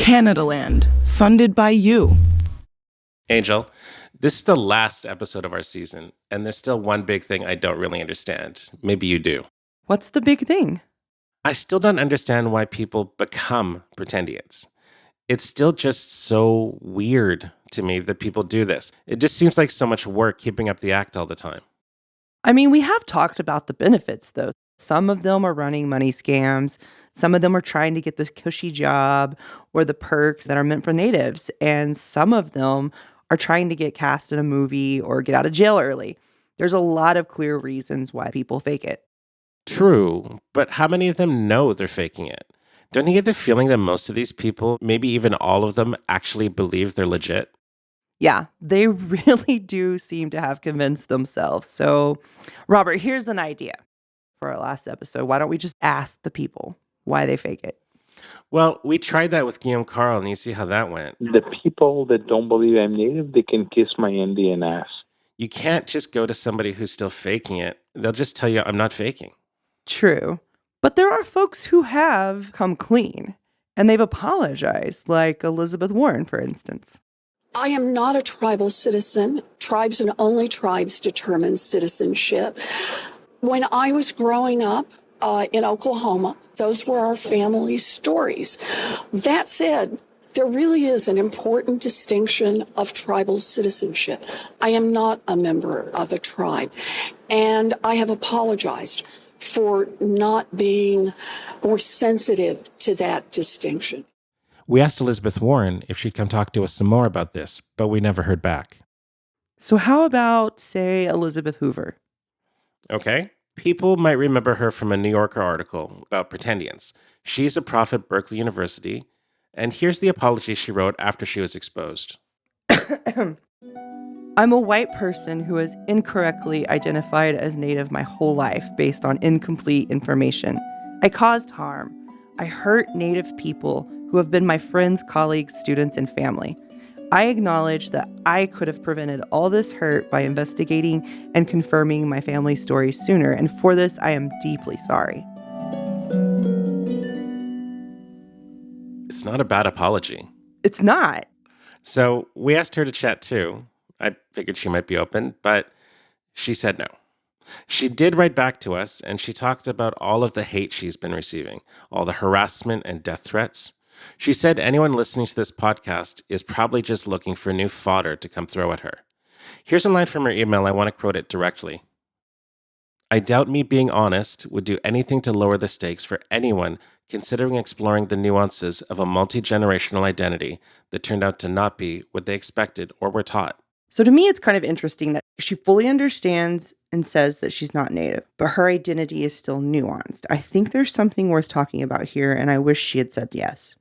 Canadaland, funded by you. Angel, this is the last episode of our season, and there's still one big thing I don't really understand. Maybe you do. What's the big thing? I still don't understand why people become Pretendians. It's still just so weird to me that people do this. It just seems like so much work keeping up the act all the time. I mean, we have talked about the benefits, though. Some of them are running money scams. Some of them are trying to get the cushy job or the perks that are meant for natives. And some of them are trying to get cast in a movie or get out of jail early. There's a lot of clear reasons why people fake it. True, but how many of them know they're faking it? Don't you get the feeling that most of these people, maybe even all of them, actually believe they're legit? Yeah, they really do seem to have convinced themselves. So, Robert, here's an idea for our last episode. Why don't we just ask the people why they fake it? Well, we tried that with Guillaume Carl, and you see how that went. The people that don't believe I'm native, they can kiss my Indian ass. You can't just go to somebody who's still faking it. They'll just tell you, I'm not faking. True. But there are folks who have come clean, and they've apologized, like Elizabeth Warren, for instance. I am not a tribal citizen. Tribes and only tribes determine citizenship. When I was growing up in Oklahoma, those were our family stories. That said, there really is an important distinction of tribal citizenship. I am not a member of a tribe, and I have apologized for not being more sensitive to that distinction. We asked Elizabeth Warren if she'd come talk to us some more about this, but we never heard back. So how about, say, Elizabeth Hoover? Okay. People might remember her from a New Yorker article about Pretendians. She's a prof at Berkeley University, and here's the apology she wrote after she was exposed. I'm a white person who has incorrectly identified as Native my whole life based on incomplete information. I caused harm. I hurt Native people who have been my friends, colleagues, students, and family. I acknowledge that I could have prevented all this hurt by investigating and confirming my family's story sooner, and for this, I am deeply sorry. It's not a bad apology. It's not. So we asked her to chat too. I figured she might be open, but she said no. She did write back to us, and she talked about all of the hate she's been receiving, all the harassment and death threats. She said anyone listening to this podcast is probably just looking for new fodder to come throw at her. Here's a line from her email. I want to quote it directly. I doubt me being honest would do anything to lower the stakes for anyone considering exploring the nuances of a multi-generational identity that turned out to not be what they expected or were taught. So to me, it's kind of interesting that she fully understands and says that she's not Native, but her identity is still nuanced. I think there's something worth talking about here, and I wish she had said yes.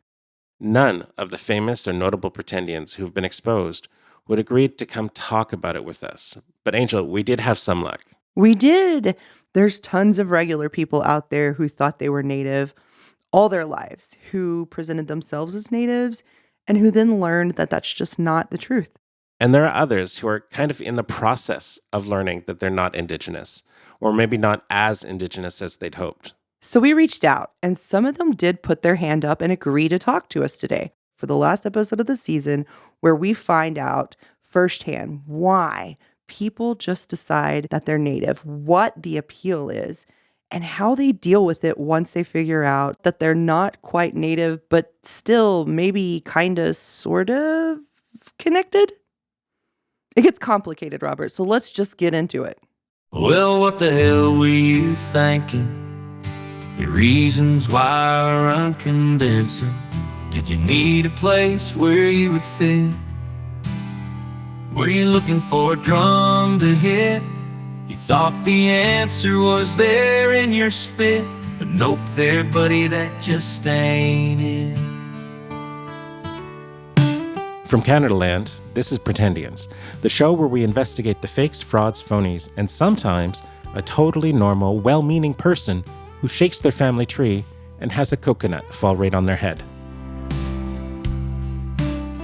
None of the famous or notable Pretendians who've been exposed would agree to come talk about it with us. But Angel, we did have some luck. We did. There's tons of regular people out there who thought they were Native all their lives, who presented themselves as Natives, and who then learned that that's just not the truth. And there are others who are kind of in the process of learning that they're not Indigenous, or maybe not as Indigenous as they'd hoped. So we reached out, and some of them did put their hand up and agree to talk to us today for the last episode of the season, where we find out firsthand why people just decide that they're Native, what the appeal is, and how they deal with it once they figure out that they're not quite Native, but still maybe kind of sort of connected. It gets complicated, Robert, so let's just get into it. Well, what the hell were you thinking? Your reasons why are unconvincing. Did you need a place where you would fit? Were you looking for a drum to hit? You thought the answer was there in your spit, but nope there, buddy, that just ain't it. From Canadaland, this is Pretendians, the show where we investigate the fakes, frauds, phonies, and sometimes a totally normal, well-meaning person who shakes their family tree and has a coconut fall right on their head.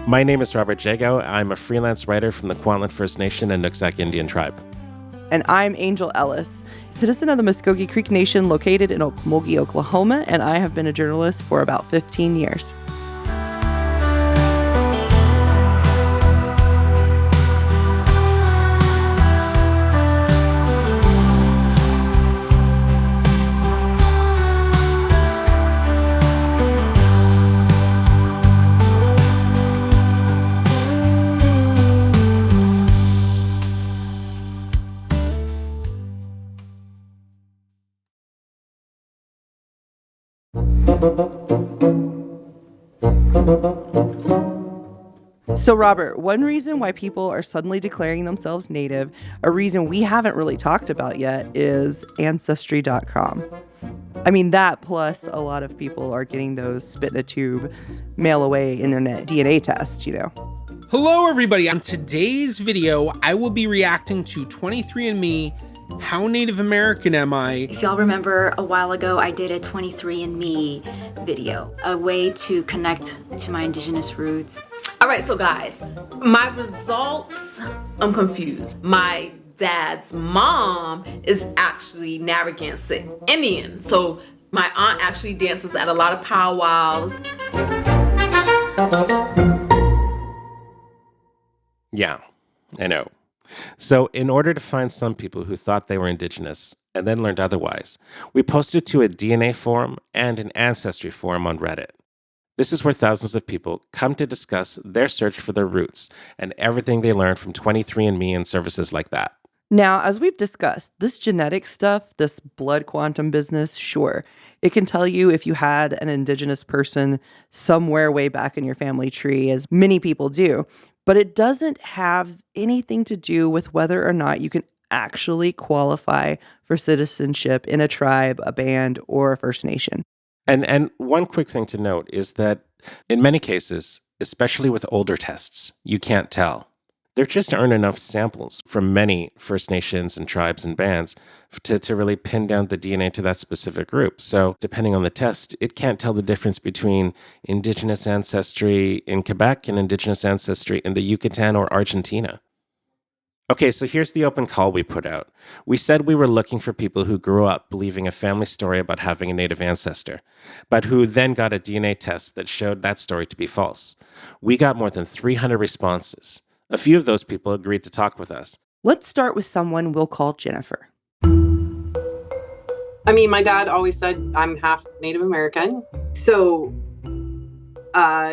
My name is Robert Jago. I'm a freelance writer from the Kwantlen First Nation and Nooksack Indian tribe. And I'm Angel Ellis, citizen of the Muskogee Creek Nation located in Okmulgee, Oklahoma, and I have been a journalist for about 15 years. So, Robert, one reason why people are suddenly declaring themselves Native, a reason we haven't really talked about yet, is Ancestry.com. I mean, that plus a lot of people are getting those spit in a tube, mail away internet DNA tests, Hello, everybody. On today's video, I will be reacting to 23andMe, How Native American Am I? If y'all remember, a while ago, I did a 23andMe video, a way to connect to my indigenous roots. All right, so guys, my results, I'm confused. My dad's mom is actually Narragansett Indian. So my aunt actually dances at a lot of powwows. Yeah, I know. So in order to find some people who thought they were Indigenous and then learned otherwise, we posted to a DNA forum and an Ancestry forum on Reddit. This is where thousands of people come to discuss their search for their roots and everything they learned from 23andMe and services like that. Now, as we've discussed, this genetic stuff, this blood quantum business, sure, it can tell you if you had an Indigenous person somewhere way back in your family tree, as many people do, but it doesn't have anything to do with whether or not you can actually qualify for citizenship in a tribe, a band, or a First Nation. And one quick thing to note is that in many cases, especially with older tests, you can't tell. There just aren't enough samples from many First Nations and tribes and bands to really pin down the DNA to that specific group. So depending on the test, it can't tell the difference between Indigenous ancestry in Quebec and Indigenous ancestry in the Yucatan or Argentina. Okay, so here's the open call we put out. We said we were looking for people who grew up believing a family story about having a Native ancestor, but who then got a DNA test that showed that story to be false. We got more than 300 responses. A few of those people agreed to talk with us. Let's start with someone we'll call Jennifer. I mean, my dad always said I'm half Native American. So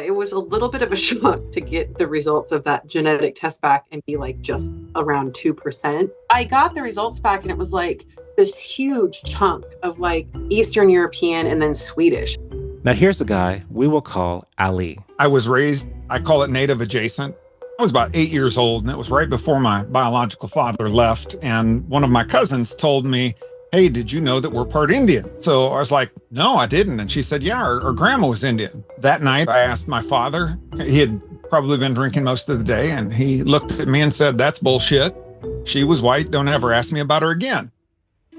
it was a little bit of a shock to get the results of that genetic test back and be like just around 2%. I got the results back and it was like this huge chunk of like Eastern European and then Swedish. Now here's a guy we will call Ali. I was raised, I call it Native adjacent. I was about 8 years old, and it was right before my biological father left. And one of my cousins told me, "Hey, did you know that we're part Indian?" So I was like, "No, I didn't." And she said, "Yeah, our grandma was Indian." That night, I asked my father. He had probably been drinking most of the day, and he looked at me and said, "That's bullshit. She was white. Don't ever ask me about her again."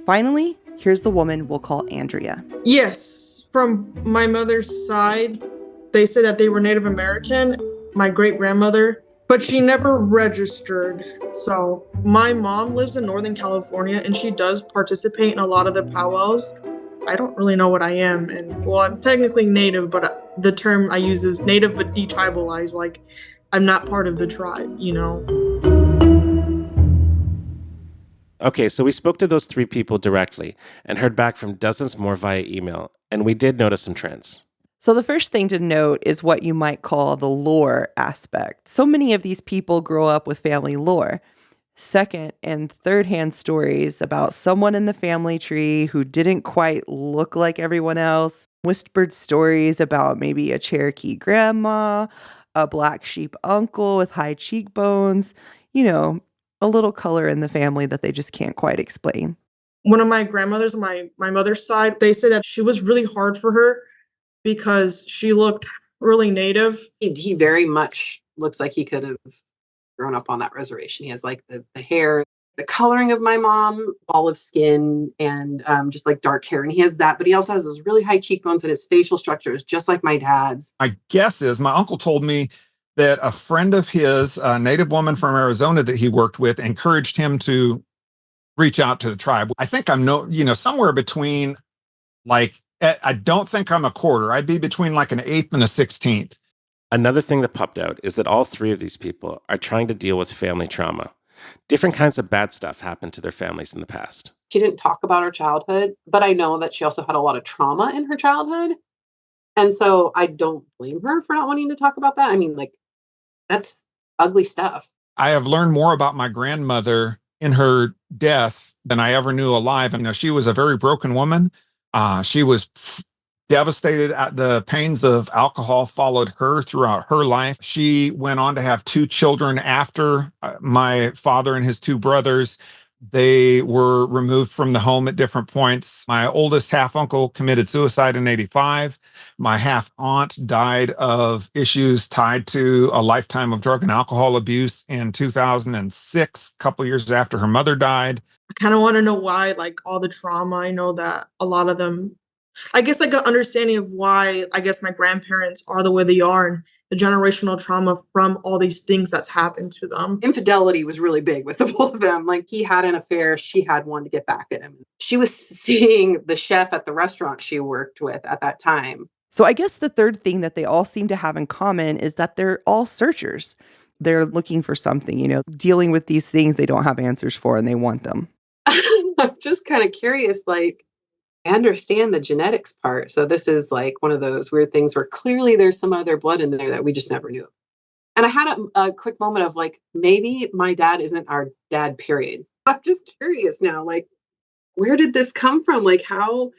Finally, here's the woman we'll call Andrea. Yes, from my mother's side, they said that they were Native American, my great-grandmother, but she never registered. So my mom lives in Northern California and she does participate in a lot of the powwows. I don't really know what I am. And well, I'm technically Native, but the term I use is Native but detribalized. Like I'm not part of the tribe, Okay, so we spoke to those 3 people directly and heard back from dozens more via email, and we did notice some trends. So the first thing to note is what you might call the lore aspect. So many of these people grow up with family lore. Second and third-hand stories about someone in the family tree who didn't quite look like everyone else. Whispered stories about maybe a Cherokee grandma, a black sheep uncle with high cheekbones, a little color in the family that they just can't quite explain. One of my grandmothers on my mother's side, they say that she was really hard for her because she looked really Native. He very much looks like he could have grown up on that reservation. He has like the hair, the coloring of my mom, olive skin, and just like dark hair. And he has that, but he also has those really high cheekbones and his facial structure is just like my dad's. My guess is my uncle told me that a friend of his, a Native woman from Arizona that he worked with, encouraged him to reach out to the tribe. I think I'm somewhere between I don't think I'm a quarter. I'd be between like an 8th and a 16th. Another thing that popped out is that all 3 of these people are trying to deal with family trauma. Different kinds of bad stuff happened to their families in the past. She didn't talk about her childhood, but I know that she also had a lot of trauma in her childhood. And so I don't blame her for not wanting to talk about that. I mean, that's ugly stuff. I have learned more about my grandmother in her death than I ever knew alive. She was a very broken woman. She was devastated at the pains of alcohol followed her throughout her life. She went on to have two children after my father and his two brothers. They were removed from the home at different points. My oldest half uncle committed suicide in 85. My half aunt died of issues tied to a lifetime of drug and alcohol abuse in 2006, a couple years after her mother died. I kind of want to know why, like all the trauma. I know that a lot of them, I guess, like an understanding of why, I guess, my grandparents are the way they are and the generational trauma from all these things that's happened to them. Infidelity was really big with the both of them. Like he had an affair, she had one to get back at him. She was seeing the chef at the restaurant she worked with at that time. So I guess the third thing that they all seem to have in common is that they're all searchers. They're looking for something, dealing with these things they don't have answers for and they want them. I'm just kind of curious, like, I understand the genetics part. So this is like one of those weird things where clearly there's some other blood in there that we just never knew. And I had a quick moment of like, maybe my dad isn't our dad, period. I'm just curious now, like, where did this come from? Like, how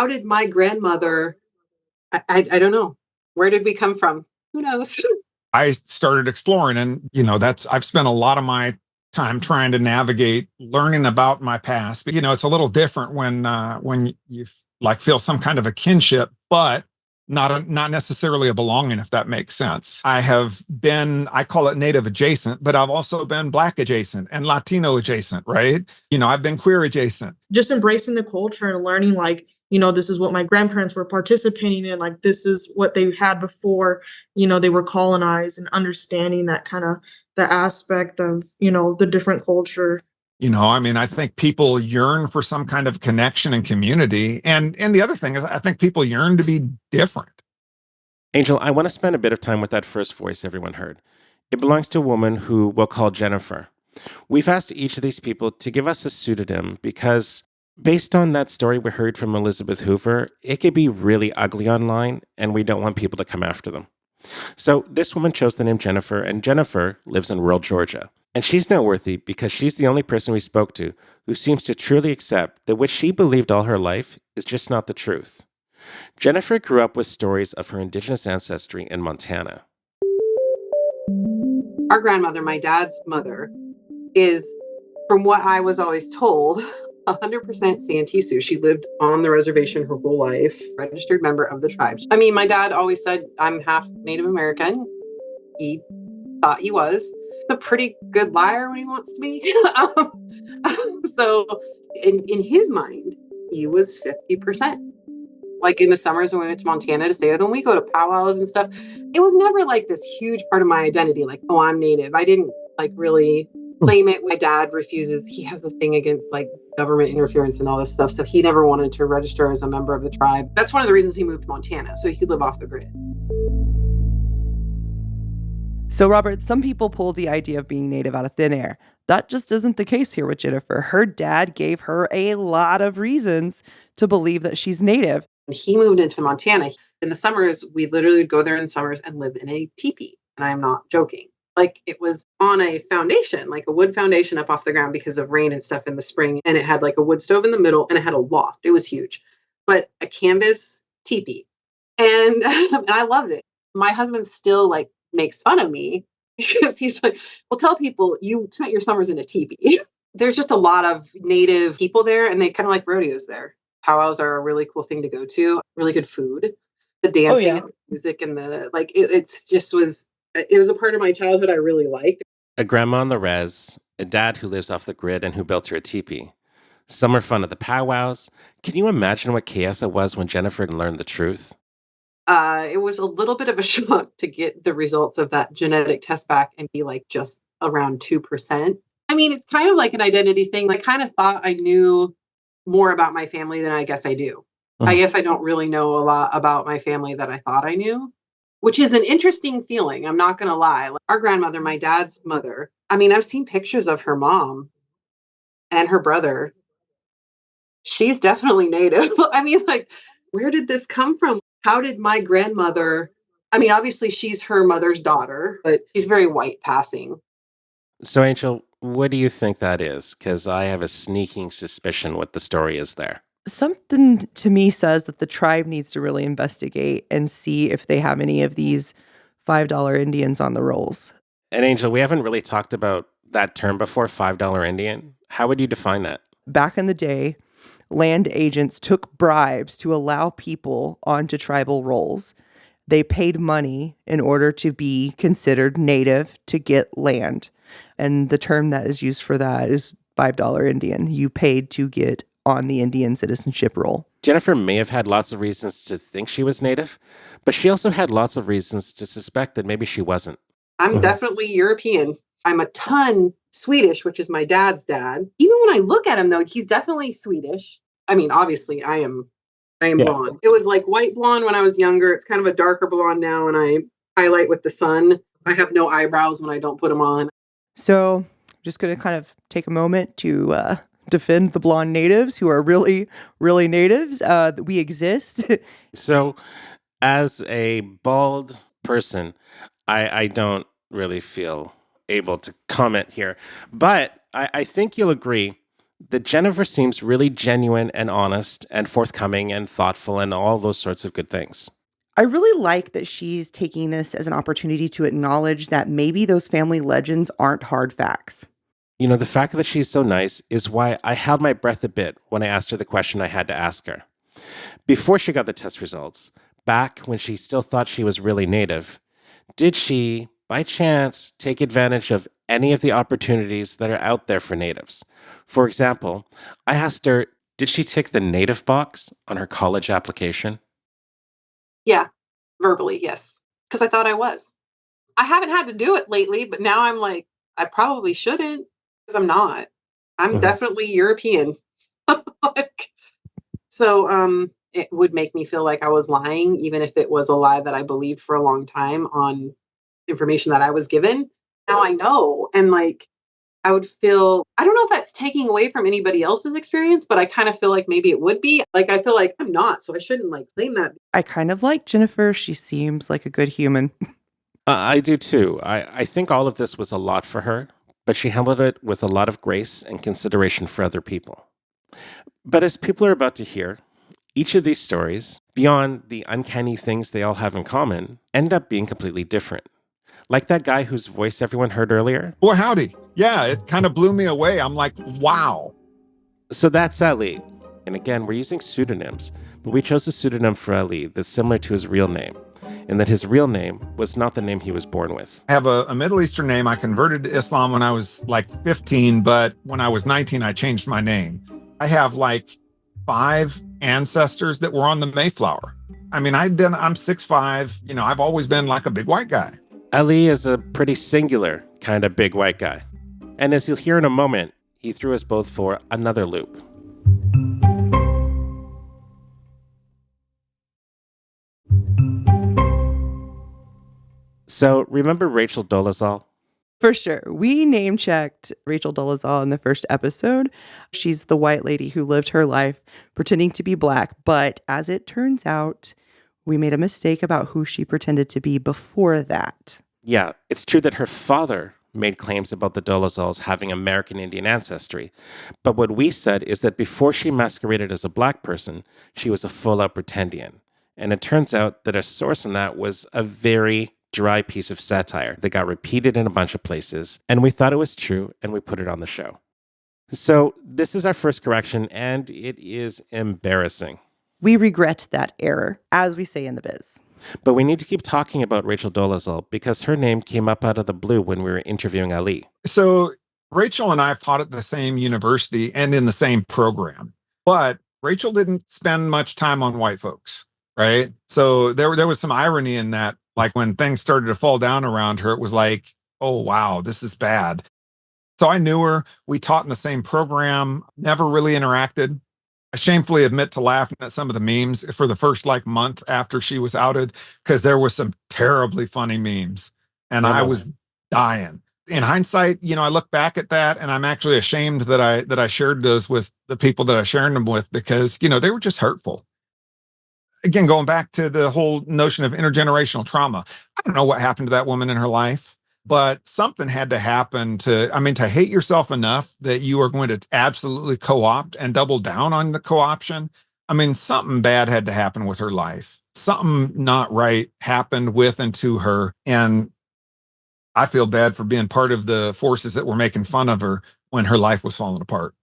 did my grandmother, I don't know. Where did we come from? Who knows? I started exploring, and I've spent a lot of my time trying to navigate learning about my past. But it's a little different when you like feel some kind of a kinship, but not necessarily a belonging, if that makes sense. I call it Native adjacent, but I've also been Black adjacent and Latino adjacent, right? I've been queer adjacent. Just embracing the culture and learning, like, this is what my grandparents were participating in. Like, this is what they had before, they were colonized, and understanding that kind of the aspect of, the different culture. I think people yearn for some kind of connection and community. And the other thing is, I think people yearn to be different. Angel, I want to spend a bit of time with that first voice everyone heard. It belongs to a woman who we'll call Jennifer. We've asked each of these people to give us a pseudonym because, based on that story we heard from Elizabeth Hoover, it could be really ugly online, and we don't want people to come after them. So this woman chose the name Jennifer, and Jennifer lives in rural Georgia. And she's noteworthy because she's the only person we spoke to who seems to truly accept that what she believed all her life is just not the truth. Jennifer grew up with stories of her indigenous ancestry in Montana. Our grandmother, my dad's mother, is, from what I was always told, 100% Santee Sioux. She lived on the reservation her whole life, registered member of the tribe. I mean, my dad always said, I'm half Native American. He thought he was. He's a pretty good liar when he wants to be. So in his mind, he was 50%. Like in the summers when we went to Montana to stay with him, we go to powwows and stuff. It was never like this huge part of my identity, like, oh, I'm Native. I didn't like really claim it. My dad refuses. He has a thing against like government interference and all this stuff. So he never wanted to register as a member of the tribe. That's one of the reasons he moved to Montana, so he could live off the grid. So, Robert, some people pull the idea of being Native out of thin air. That just isn't the case here with Jennifer. Her dad gave her a lot of reasons to believe that she's Native. He moved into Montana. In the summers, we literally would go there in the summers and live in a teepee. And I'm not joking. Like it was on a foundation, like a wood foundation up off the ground because of rain and stuff in the spring. And it had like a wood stove in the middle and it had a loft. It was huge, but a canvas teepee. And, and I loved it. My husband still like makes fun of me because he's like, well, tell people you spent your summers in a teepee. There's just a lot of Native people there and they kind of like rodeos there. Powwows are a really cool thing to go to. Really good food, the dancing and the music and the like. It was a part of my childhood I really liked. A grandma on the res, a dad who lives off the grid and who built her a teepee. Summer fun at the powwows. Can you imagine what chaos it was when Jennifer learned the truth? It was a little bit of a shock to get the results of that genetic test back and be like just around 2%. I mean, it's kind of like an identity thing. I kind of thought I knew more about my family than I guess I do. I guess I don't really know a lot about my family that I thought I knew, which is an interesting feeling. I'm not going to lie. Like our grandmother, my dad's mother, I mean, I've seen pictures of her mom and her brother. She's definitely Native. I mean, like, where did this come from? How did my grandmother, I mean, obviously she's her mother's daughter, but she's very white passing. So, Angel, what do you think that is? Because I have a sneaking suspicion what the story is there. Something to me says that the tribe needs to really investigate and see if they have any of these $5 Indians on the rolls. And Angel, we haven't really talked about that term before, $5 Indian. How would you define that? Back in the day, land agents took bribes to allow people onto tribal rolls. They paid money in order to be considered native to get land. And the term that is used for that is $5 Indian. You paid to get on the Indian citizenship roll. Jennifer may have had lots of reasons to think she was native, but she also had lots of reasons to suspect that maybe she wasn't. I'm definitely European. I'm a ton Swedish, which is my dad's dad. Even when I look at him, though, he's definitely Swedish. I mean, obviously, I am blonde. It was like white blonde when I was younger. It's kind of a darker blonde now, and I highlight with the sun. I have no eyebrows when I don't put them on. So I'm just going to kind of take a moment to defend the blonde natives who are really, really natives. We exist. So as a bald person, I don't really feel able to comment here. But I think you'll agree that Jennifer seems really genuine and honest and forthcoming and thoughtful and all those sorts of good things. I really like that she's taking this as an opportunity to acknowledge that maybe those family legends aren't hard facts. You know, the fact that she's so nice is why I held my breath a bit when I asked her the question I had to ask her. Before she got the test results, back when she still thought she was really native, did she, by chance, take advantage of any of the opportunities that are out there for natives? For example, I asked her, did she tick the native box on her college application? Yeah, verbally, yes. Because I thought I was. I haven't had to do it lately, but now I'm like, I probably shouldn't because I'm not. I'm definitely European. So it would make me feel like I was lying, even if it was a lie that I believed for a long time on information that I was given. Now I know. And like, I would feel, I don't know if that's taking away from anybody else's experience, but I kind of feel like maybe it would be. Like, I feel like I'm not, so I shouldn't like claim that. I kind of like Jennifer. She seems like a good human. I do too. I think all of this was a lot for her, but she handled it with a lot of grace and consideration for other people. But as people are about to hear, each of these stories, beyond the uncanny things they all have in common, end up being completely different. Like that guy whose voice everyone heard earlier. Boy, howdy. Yeah, it kind of blew me away. I'm like, wow. So that's Ali. And again, we're using pseudonyms, but we chose a pseudonym for Ali that's similar to his real name, and that his real name was not the name he was born with. I have a Middle Eastern name. I converted to Islam when I was like 15, but when I was 19, I changed my name. I have like 5 ancestors that were on the Mayflower. I mean, I'm 6'5", you know, I've always been like a big white guy. Ali is a pretty singular kind of big white guy. And as you'll hear in a moment, he threw us both for another loop. So remember Rachel Dolezal? For sure. We name checked Rachel Dolezal in the first episode. She's the white lady who lived her life pretending to be black. But as it turns out, we made a mistake about who she pretended to be before that. Yeah, it's true that her father made claims about the Dolezals having American Indian ancestry. But what we said is that before she masqueraded as a black person, she was a full-out Pretendian. And it turns out that a source in that was a very dry piece of satire that got repeated in a bunch of places, and we thought it was true, and we put it on the show. So this is our first correction, and it is embarrassing. We regret that error, as we say in the biz. But we need to keep talking about Rachel Dolezal because her name came up out of the blue when we were interviewing Ali. So Rachel and I taught at the same university and in the same program, but Rachel didn't spend much time on white folks, right? So there was some irony in that. Like when things started to fall down around her, it was like, oh, wow, this is bad. So I knew her. We taught in the same program, never really interacted. I shamefully admit to laughing at some of the memes for the first like month after she was outed, because there were some terribly funny memes and I was dying. In hindsight, you know, I look back at that and I'm actually ashamed that I shared those with the people that I shared them with, because, you know, they were just hurtful. Again, going back to the whole notion of intergenerational trauma, I don't know what happened to that woman in her life. But something had to happen to hate yourself enough that you are going to absolutely co-opt and double down on the co-option. I mean, something bad had to happen with her life. Something not right happened with and to her. And I feel bad for being part of the forces that were making fun of her when her life was falling apart.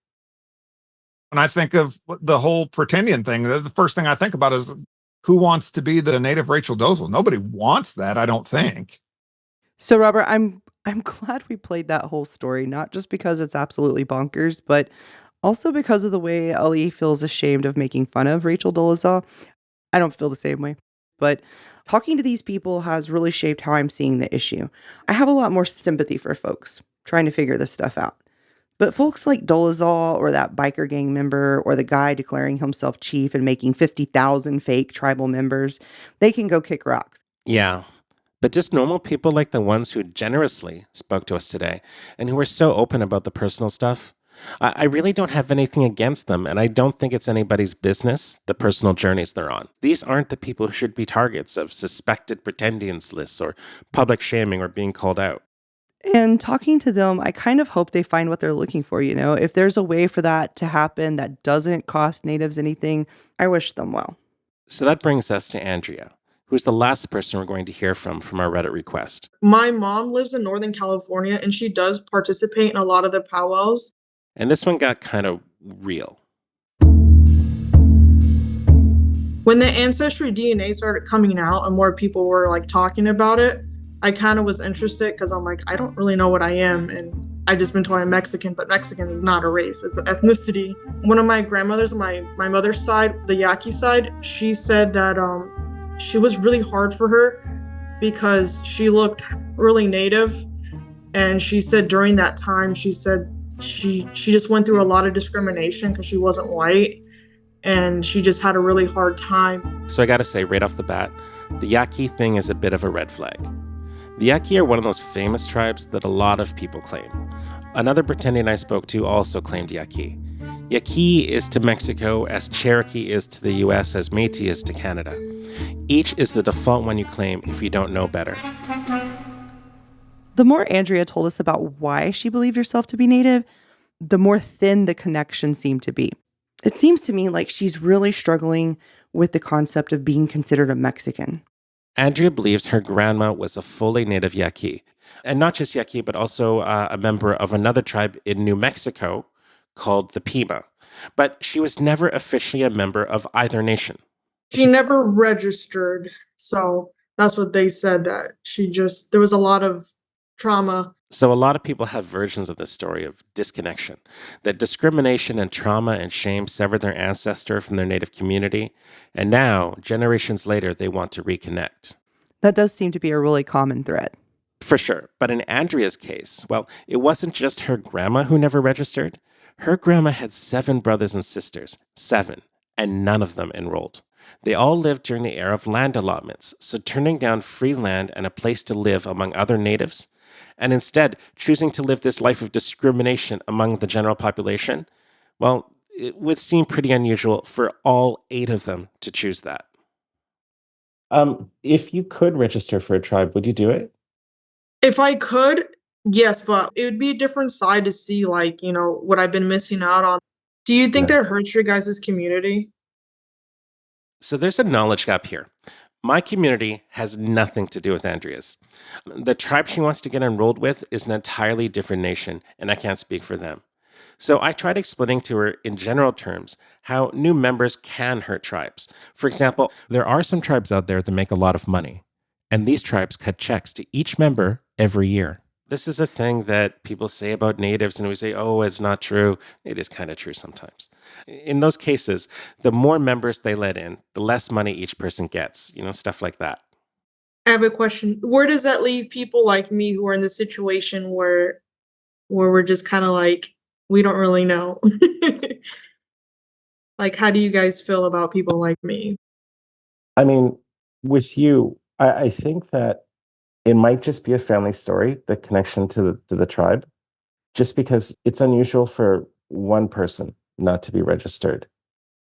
When I think of the whole Pretendian thing, the first thing I think about is who wants to be the native Rachel Dolezal? Nobody wants that, I don't think. So, Robert, I'm glad we played that whole story, not just because it's absolutely bonkers, but also because of the way Ellie feels ashamed of making fun of Rachel Dolezal. I don't feel the same way, but talking to these people has really shaped how I'm seeing the issue. I have a lot more sympathy for folks trying to figure this stuff out. But folks like Dolezal or that biker gang member or the guy declaring himself chief and making 50,000 fake tribal members, they can go kick rocks. Yeah. But just normal people like the ones who generously spoke to us today and who were so open about the personal stuff, I really don't have anything against them, and I don't think it's anybody's business, the personal journeys they're on. These aren't the people who should be targets of suspected Pretendians lists or public shaming or being called out. And talking to them, I kind of hope they find what they're looking for, you know? If there's a way for that to happen that doesn't cost natives anything, I wish them well. So that brings us to Andrea, who's the last person we're going to hear from our Reddit request. My mom lives in Northern California and she does participate in a lot of the powwows. And this one got kind of real. When the ancestry DNA started coming out and more people were like talking about it, I kind of was interested because I'm like, I don't really know what I am. And I just been told I'm Mexican, but Mexican is not a race, it's an ethnicity. One of my grandmothers on my mother's side, the Yaqui side, she said that she was really hard for her because she looked really native. And she said during that time, she said she just went through a lot of discrimination because she wasn't white. And she just had a really hard time. So I gotta say, right off the bat, the Yaqui thing is a bit of a red flag. The Yaqui are one of those famous tribes that a lot of people claim. Another Pretendian I spoke to also claimed Yaqui. Yaqui is to Mexico as Cherokee is to the US as Métis is to Canada. Each is the default one you claim if you don't know better. The more Andrea told us about why she believed herself to be native, the more thin the connection seemed to be. It seems to me like she's really struggling with the concept of being considered a Mexican. Andrea believes her grandma was a fully native Yaqui. And not just Yaqui, but also a member of another tribe in New Mexico called the Pima. But she was never officially a member of either nation. She never registered. So that's what they said, that there was a lot of trauma. So a lot of people have versions of this story of disconnection, that discrimination and trauma and shame severed their ancestor from their native community, and now, generations later, they want to reconnect. That does seem to be a really common thread. For sure. But in Andrea's case, well, it wasn't just her grandma who never registered. Her grandma had 7 brothers and sisters, 7, and none of them enrolled. They all lived during the era of land allotments, so turning down free land and a place to live among other natives, and instead choosing to live this life of discrimination among the general population, well, it would seem pretty unusual for all 8 of them to choose that. If you could register for a tribe, would you do it? If I could, yes, but it would be a different side to see, like, what I've been missing out on. Do you think that hurts your guys' community? So there's a knowledge gap here. My community has nothing to do with Andrea's. The tribe she wants to get enrolled with is an entirely different nation, and I can't speak for them. So I tried explaining to her in general terms how new members can hurt tribes. For example, there are some tribes out there that make a lot of money, and these tribes cut checks to each member every year. This is a thing that people say about natives, and we say, oh, it's not true. It is kind of true sometimes. In those cases, the more members they let in, the less money each person gets, stuff like that. I have a question. Where does that leave people like me who are in the situation where we're just kind of like, we don't really know? Like, how do you guys feel about people like me? I mean, with you, I think that it might just be a family story, the connection to the tribe, just because it's unusual for one person not to be registered.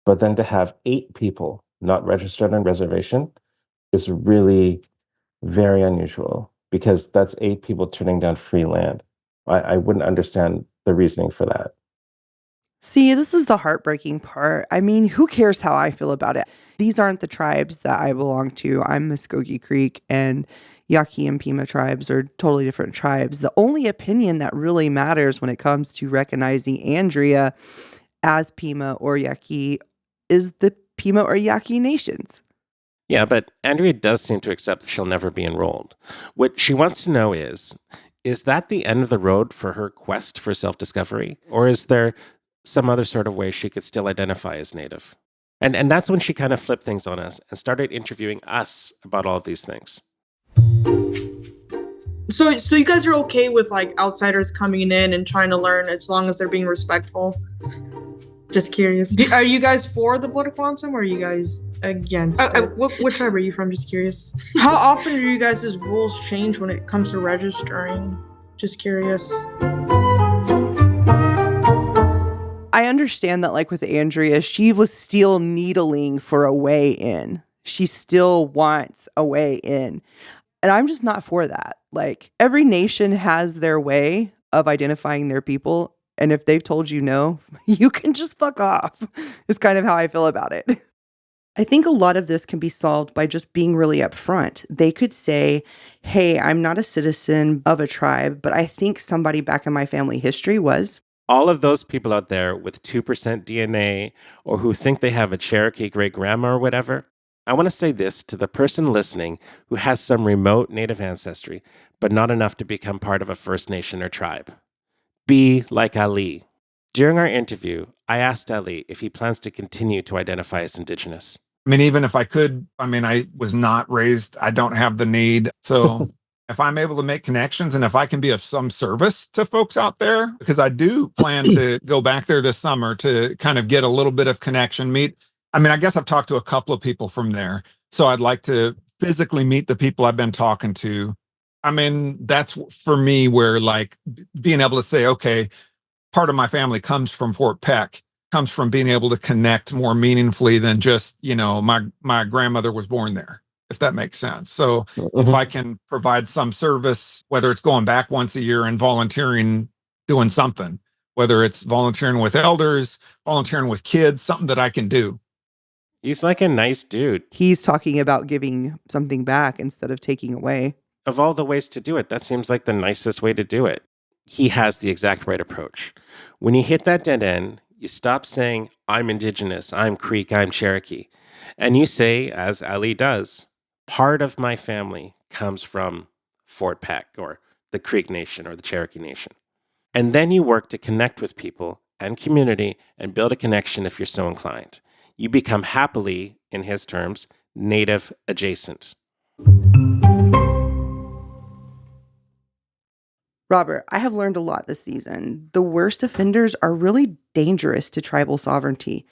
But then to have 8 people not registered on reservation is really very unusual. because that's 8 people turning down free land. I wouldn't understand the reasoning for that. See, this is the heartbreaking part. I mean, who cares how I feel about it? These aren't the tribes that I belong to. I'm Muskogee Creek, and Yaqui and Pima tribes are totally different tribes. The only opinion that really matters when it comes to recognizing Andrea as Pima or Yaqui is the Pima or Yaqui nations. Yeah, but Andrea does seem to accept that she'll never be enrolled. What she wants to know is that the end of the road for her quest for self-discovery? Or is there some other sort of way she could still identify as Native? And that's when she kind of flipped things on us and started interviewing us about all of these things. So you guys are okay with like outsiders coming in and trying to learn as long as they're being respectful? Just curious. Are you guys for the blood quantum or are you guys against it? What tribe are you from? Just curious. How often do you guys' rules change when it comes to registering? Just curious. I understand that, like with Andrea, she was still needling for a way in. She still wants a way in. And I'm just not for that. Like, every nation has their way of identifying their people. And if they've told you no, you can just fuck off. It's kind of how I feel about it. I think a lot of this can be solved by just being really upfront. They could say, hey, I'm not a citizen of a tribe, but I think somebody back in my family history was. All of those people out there with 2% DNA or who think they have a Cherokee great-grandma or whatever, I want to say this to the person listening who has some remote Native ancestry, but not enough to become part of a First Nation or tribe. Be like Ali. During our interview, I asked Ali if he plans to continue to identify as Indigenous. I mean, even if I could, I was not raised, I don't have the need. So if I'm able to make connections and if I can be of some service to folks out there, because I do plan to go back there this summer to kind of get a little bit of connection, I guess I've talked to a couple of people from there. So I'd like to physically meet the people I've been talking to. That's for me where like being able to say, okay, part of my family comes from Fort Peck, comes from being able to connect more meaningfully than just, my grandmother was born there, if that makes sense. So if I can provide some service, whether it's going back once a year and volunteering, doing something, whether it's volunteering with elders, volunteering with kids, something that I can do. He's like a nice dude. He's talking about giving something back instead of taking away. Of all the ways to do it, that seems like the nicest way to do it. He has the exact right approach. When you hit that dead end, you stop saying, I'm Indigenous, I'm Creek, I'm Cherokee. And you say, as Ali does, part of my family comes from Fort Peck or the Creek Nation or the Cherokee Nation. And then you work to connect with people and community and build a connection if you're so inclined. You become happily, in his terms, Native adjacent. Robert, I have learned a lot this season. The worst offenders are really dangerous to tribal sovereignty.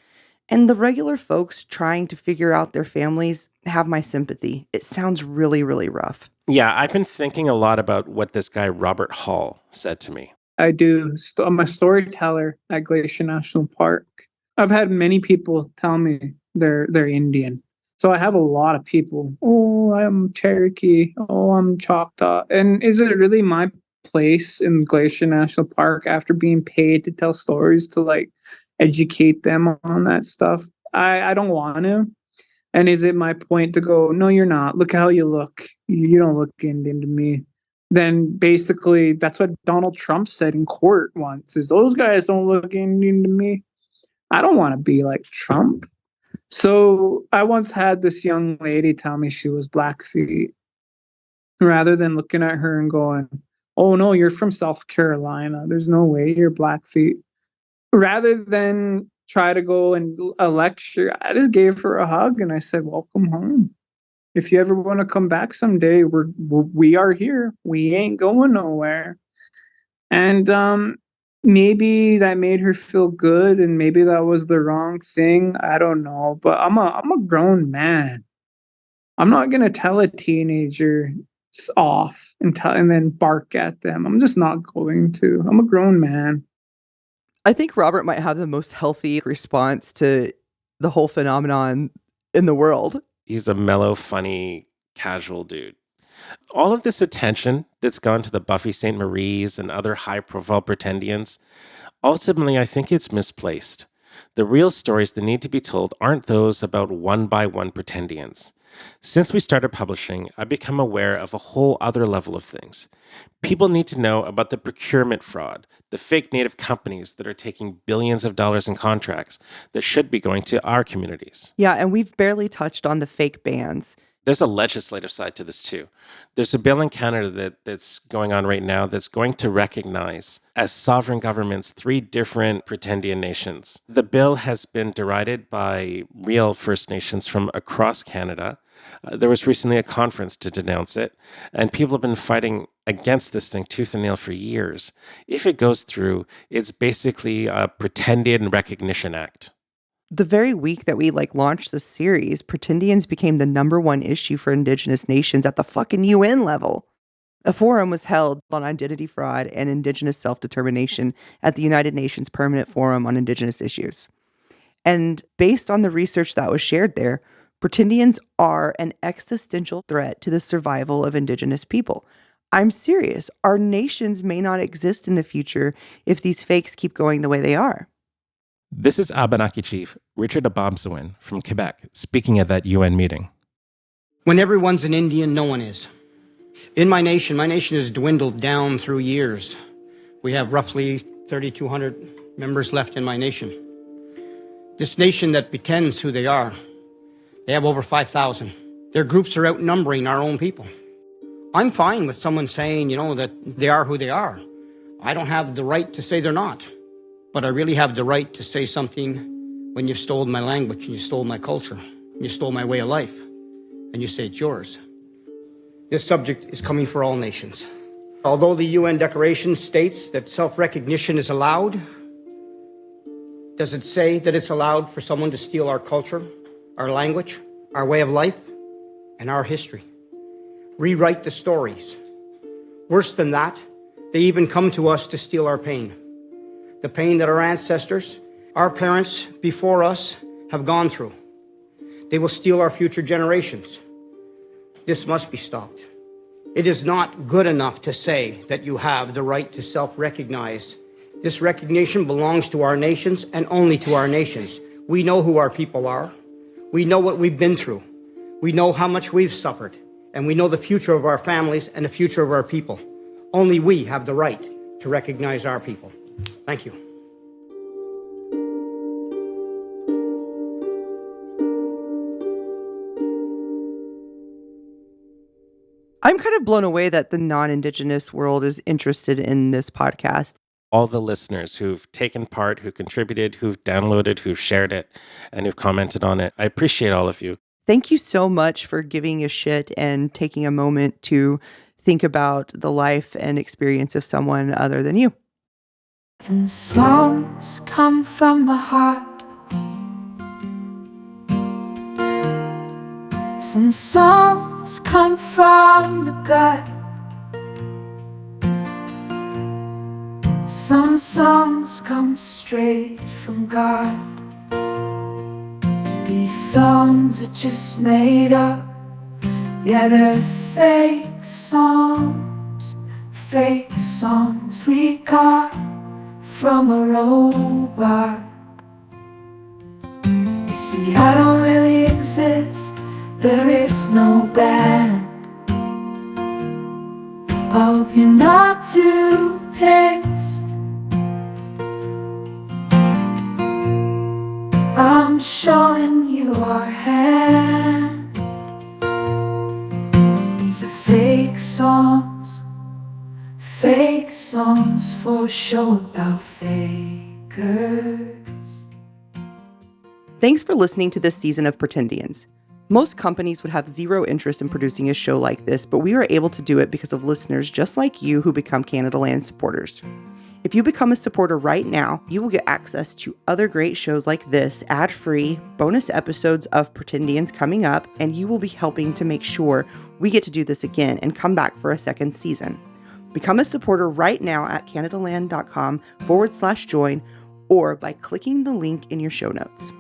And the regular folks trying to figure out their families have my sympathy. It sounds really, really rough. Yeah, I've been thinking a lot about what this guy Robert Hall said to me. I do. I'm a storyteller at Glacier National Park. I've had many people tell me they're Indian. So I have a lot of people. Oh, I'm Cherokee. Oh, I'm Choctaw. And is it really my place in Glacier National Park after being paid to tell stories to like educate them on that stuff? I don't want to. And is it my point to go, no, you're not. Look how you look. You don't look Indian to me. Then basically that's what Donald Trump said in court once, is those guys don't look Indian to me. I don't want to be like Trump. So I once had this young lady tell me she was Blackfeet. Rather than looking at her and going, oh no, you're from South Carolina, there's no way you're Blackfeet. Rather than try to go and a lecture, I just gave her a hug and I said, welcome home. If you ever want to come back someday, we are here. We ain't going nowhere. And maybe that made her feel good, and maybe that was the wrong thing. I don't know. But I'm a grown man. I'm not gonna tell a teenager it's off and then bark at them. I'm just not going to. I'm a grown man. I think Robert might have the most healthy response to the whole phenomenon in the world. He's a mellow, funny, casual dude. All of this attention that's gone to the Buffy St. Marie's and other high-profile Pretendians, ultimately, I think it's misplaced. The real stories that need to be told aren't those about one-by-one Pretendians. Since we started publishing, I've become aware of a whole other level of things. People need to know about the procurement fraud, the fake Native companies that are taking billions of dollars in contracts that should be going to our communities. Yeah, and we've barely touched on the fake bans. There's a legislative side to this too. There's a bill in Canada that's going on right now that's going to recognize as sovereign governments 3 different Pretendian nations. The bill has been derided by real First Nations from across Canada. There was recently a conference to denounce it, and people have been fighting against this thing tooth and nail for years. If it goes through, it's basically a Pretendian Recognition Act. The very week that we launched the series, Pretendians became the #1 issue for Indigenous nations at the fucking UN level. A forum was held on identity fraud and Indigenous self-determination at the United Nations Permanent Forum on Indigenous Issues. And based on the research that was shared there, Pretendians are an existential threat to the survival of Indigenous people. I'm serious. Our nations may not exist in the future if these fakes keep going the way they are. This is Abenaki Chief Richard Abomsawin from Quebec speaking at that UN meeting. When everyone's an Indian, no one is. In my nation has dwindled down through years. We have roughly 3,200 members left in my nation. This nation that pretends who they are, they have over 5,000. Their groups are outnumbering our own people. I'm fine with someone saying, that they are who they are. I don't have the right to say they're not. But I really have the right to say something when you've stolen my language, and you stole my culture, and you stole my way of life, and you say it's yours. This subject is coming for all nations. Although the UN Declaration states that self-recognition is allowed, does it say that it's allowed for someone to steal our culture, our language, our way of life, and our history? Rewrite the stories. Worse than that, they even come to us to steal our pain. The pain that our ancestors, our parents before us have gone through. They will steal our future generations. This must be stopped. It is not good enough to say that you have the right to self-recognize. This recognition belongs to our nations and only to our nations. We know who our people are. We know what we've been through. We know how much we've suffered. And we know the future of our families and the future of our people. Only we have the right to recognize our people. Thank you. I'm kind of blown away that the non-Indigenous world is interested in this podcast. All the listeners who've taken part, who contributed, who've downloaded, who've shared it, and who've commented on it. I appreciate all of you. Thank you so much for giving a shit and taking a moment to think about the life and experience of someone other than you. The songs come from the heart. Some songs come from the gut. Some songs come straight from God. These songs are just made up. Yeah, they're fake songs we got from a robot. You see, I don't really exist. There is no band. Hope you're not too pissed. I'm showing you our hand. These are fake songs for show about fakers. Thanks for listening to this season of Pretendians. Most companies would have zero interest in producing a show like this, but we are able to do it because of listeners just like you who become Canada Land supporters. If you become a supporter right now, you will get access to other great shows like this, ad-free, bonus episodes of Pretendians coming up, and you will be helping to make sure we get to do this again and come back for a second season. Become a supporter right now at CanadaLand.com/join or by clicking the link in your show notes.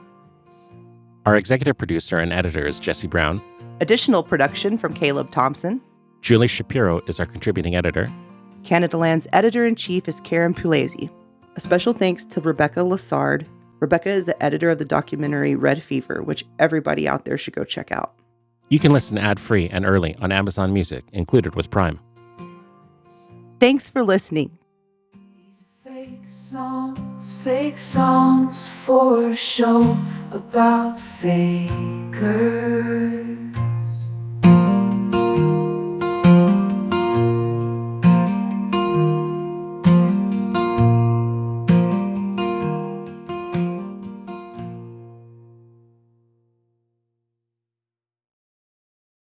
Our executive producer and editor is Jesse Brown. Additional production from Caleb Thompson. Julie Shapiro is our contributing editor. Canada Land's editor-in-chief is Karen Pulesi. A special thanks to Rebecca Lassard. Rebecca is the editor of the documentary Red Fever, which everybody out there should go check out. You can listen ad-free and early on Amazon Music, included with Prime. Thanks for listening. Fake songs for a show about fakers.